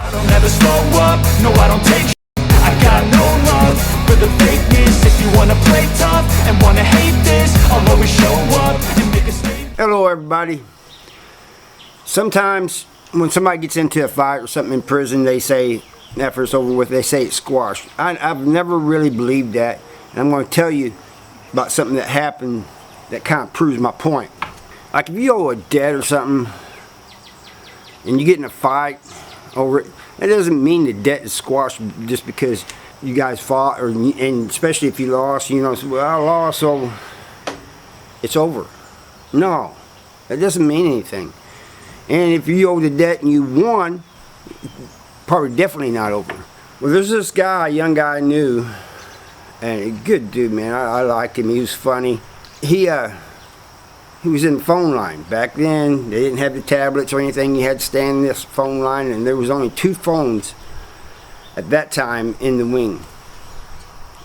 I don't ever slow up, no I don't take I got no love for the fakeness. If you wanna play tough and wanna hate this, I'll always show up and make a statement. Hello everybody. Sometimes when somebody gets into a fight or something in prison, they say after it's over with, they say it's squashed. I've never really believed that, and I'm going to tell you about something that happened that kind of proves my point. Like if you owe a debt or something and you get in a fight over it, that doesn't mean the debt is squashed just because you guys fought, and especially if you lost, you know, well, I lost, so it's over. No, that doesn't mean anything. And if you owe the debt and you won, probably definitely not over. Well, there's this guy, a young guy I knew, and a good dude, man. I liked him. He was funny. He was in the phone line. Back then, they didn't have the tablets or anything. You had to stand in this phone line, and there was only 2 phones at that time in the wing.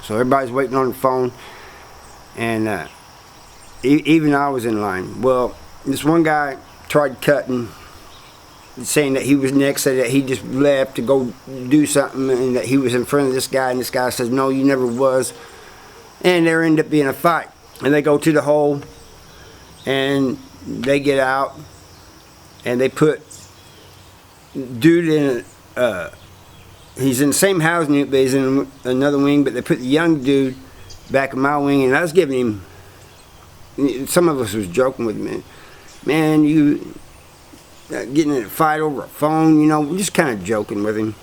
So everybody's waiting on the phone, and even I was in line. Well, this one guy tried cutting, saying that he was next, said that he just left to go do something, and that he was in front of this guy, and this guy says, no, you never was. And there ended up being a fight. And they go to the hole, and they get out, and they put dude in he's in the same housing unit, but he's in another wing, but they put the young dude back in my wing, and I was giving him, some of us was joking with me, man, you getting in a fight over a phone, you know, just kind of joking with him.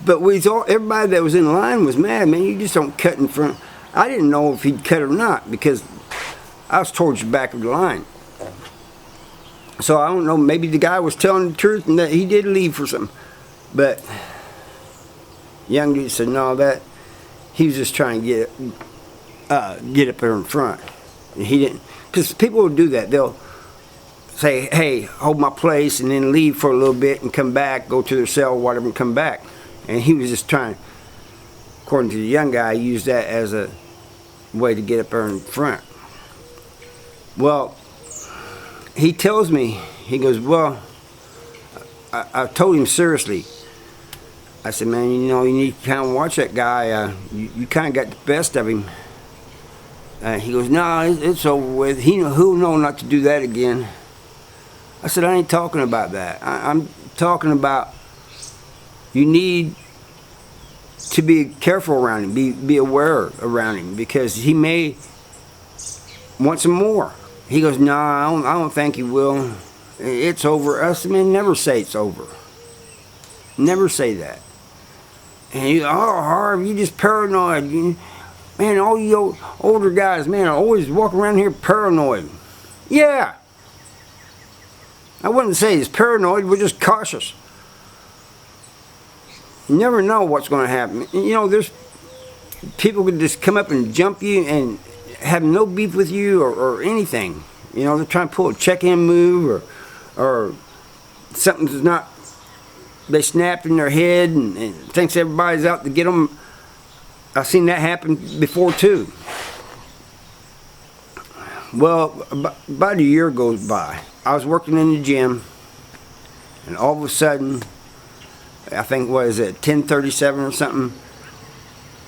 But everybody that was in line was mad, man, you just don't cut in front. I didn't know if he'd cut or not, because I was towards the back of the line. So I don't know, maybe the guy was telling the truth and that he did leave for something. But young dude said no, that he was just trying to get up there in front. And he didn't, because people will do that. They'll say, hey, hold my place, and then leave for a little bit and come back, go to their cell or whatever and come back. And he was just trying, according to the young guy, he used that as a way to get up there in front. Well, he tells me, he goes, well, I told him seriously. I said, man, you know, you need to kind of watch that guy. You kind of got the best of him. He goes, no, it's over with. He'll know not to do that again. I said, I ain't talking about that. I'm talking about you need to be careful around him, be aware around him, because he may want some more. He goes, no, I don't think he will. It's over. I said, man, never say it's over. Never say that. And he goes, oh, Harv, you just paranoid. Man, all you older guys, man, are always walking around here paranoid. Yeah. I wouldn't say he's paranoid, we're just cautious. You never know what's going to happen. You know, there's people could just come up and jump you and have no beef with you or anything. You know, they're trying to pull a check-in move or something's not, they snapped in their head and thinks everybody's out to get them. I've seen that happen before too. Well, about a year goes by. I was working in the gym, and all of a sudden, I think, what is it, 10:37 or something,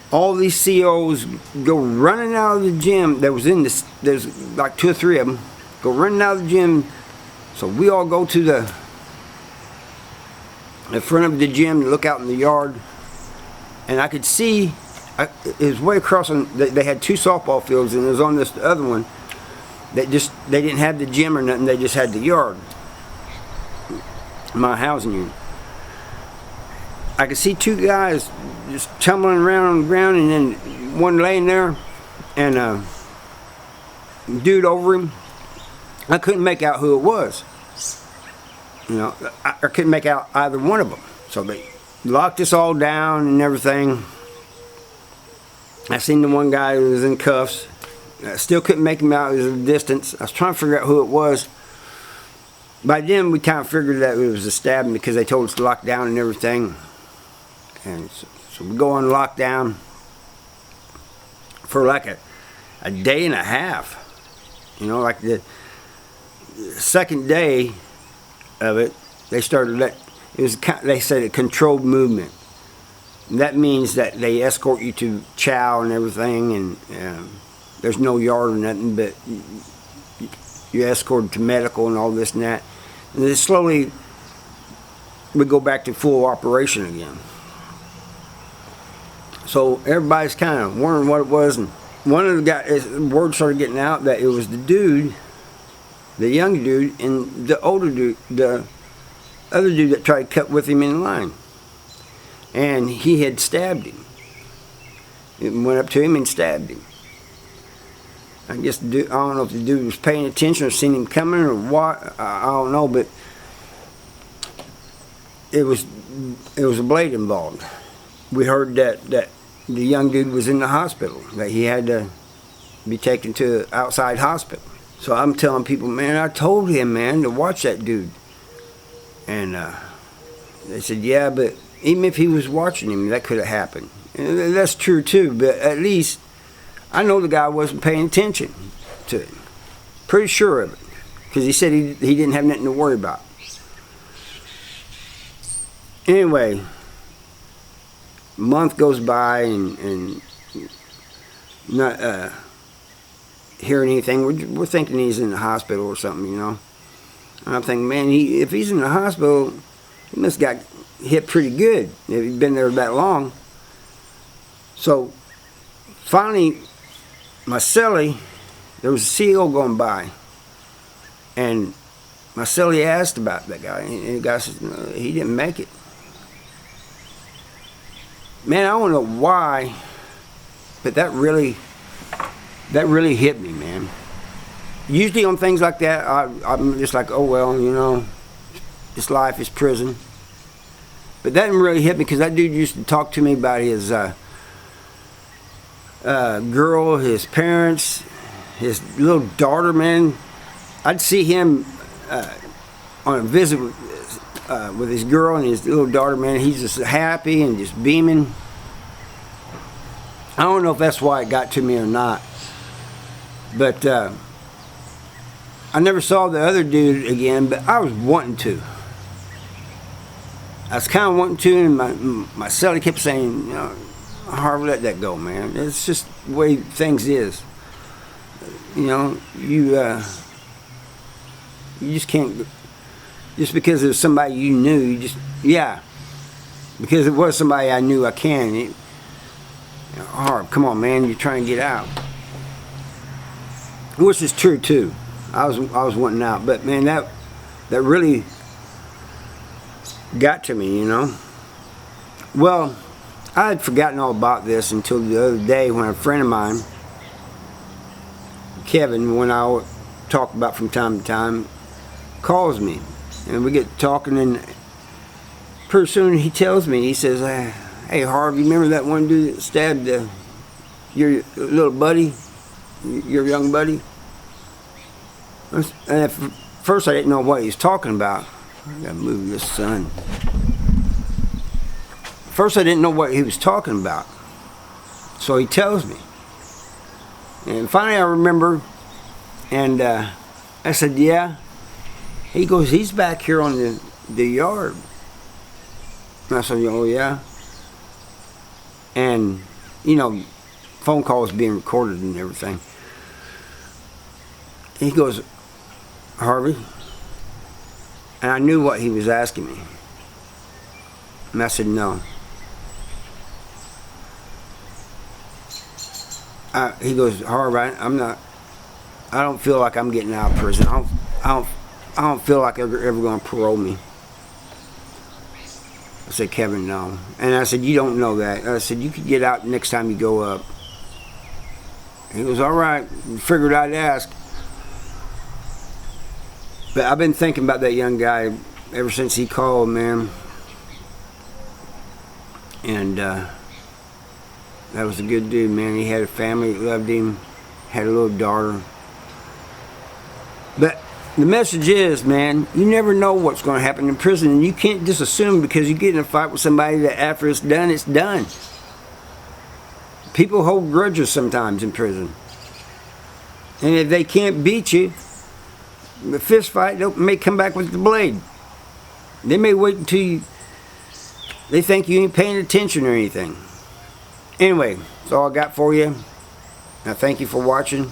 all these COs go running out of the gym. There's like 2 or 3 of them, go running out of the gym. So we all go to the front of the gym to look out in the yard, and I could see, it was way across, they had 2 softball fields, and it was on this other one. They didn't have the gym or nothing, they just had the yard, my housing unit. I could see 2 guys just tumbling around on the ground, and then one laying there, and dude over him. I couldn't make out who it was. You know, I couldn't make out either one of them. So they locked us all down and everything. I seen the one guy who was in cuffs. I still couldn't make him out. It was a distance. I was trying to figure out who it was. By then, we kind of figured that it was a stabbing because they told us to lock down and everything. And so we go on lockdown for like a day and a half. You know, like the second day of it, they started It was, they said, a controlled movement. And that means that they escort you to chow and everything, and there's no yard or nothing, but you're escorted to medical and all this and that. And then slowly we go back to full operation again. So everybody's kind of wondering what it was, and one of the guys, word started getting out that it was the dude, the young dude, and the older dude, the other dude that tried to cut with him in line. And he had stabbed him. It went up to him and stabbed him. I guess the dude, I don't know if the dude was paying attention or seen him coming or what. I don't know, but it was a blade involved. We heard that the young dude was in the hospital, that he had to be taken to an outside hospital. So I'm telling people, man, I told him, man, to watch that dude. And they said, yeah, but even if he was watching him, that could have happened. And that's true too, but at least I know the guy wasn't paying attention to it. Pretty sure of it, because he said he didn't have nothing to worry about. Anyway, a month goes by and not hearing anything. We're thinking he's in the hospital or something, you know. And I'm thinking, man, if he's in the hospital, he must have got hit pretty good if he'd been there that long. So finally, my cellie, there was a CO going by, and my cellie asked about that guy, and the guy said, no, he didn't make it. Man, I don't know why, but that really hit me, man. Usually on things like that, I'm just like, oh well, you know, this life is prison. But that didn't really hit me, because that dude used to talk to me about his girl, his parents, his little daughter, man. I'd see him on a visit with his girl and his little daughter, man. He's just happy and just beaming. I don't know if that's why it got to me or not, but I never saw the other dude again, but I was wanting to. I was kind of wanting to, and my cellie kept saying, you know, Harvey, let that go, man. It's just the way things is. You know, you just can't, just because it was somebody you knew, you just, yeah. Because it was somebody I knew, I can. You know, Harv, come on, man, you're trying to get out. Which is true too. I was wanting out, but man, that really got to me, you know. Well, I had forgotten all about this until the other day when a friend of mine, Kevin, when I talk about from time to time, calls me, and we get talking, and pretty soon he tells me, he says, hey Harv, you remember that one dude that stabbed your little buddy, your young buddy? And at first I didn't know what he was talking about. I gotta move this, son. First I didn't know what he was talking about. So he tells me. And finally I remember, and I said, yeah. He goes, he's back here on the yard. And I said, oh yeah. And, you know, phone calls being recorded and everything. He goes, Harvey, and I knew what he was asking me. And I said, no. He goes, Harvey, I don't feel like I'm getting out of prison. I don't feel like they're ever going to parole me. I said, Kevin, no. And I said, you don't know that. I said, you could get out next time you go up. He goes, all right. Figured I'd ask. But I've been thinking about that young guy ever since he called, man. And that was a good dude, man. He had a family that loved him, had a little daughter. But the message is, man, you never know what's going to happen in prison, and you can't just assume because you get in a fight with somebody that after it's done. People hold grudges sometimes in prison. And if they can't beat you, the fist fight, they may come back with the blade. They may wait until they think you ain't paying attention or anything. Anyway, that's all I got for you. Now thank you for watching.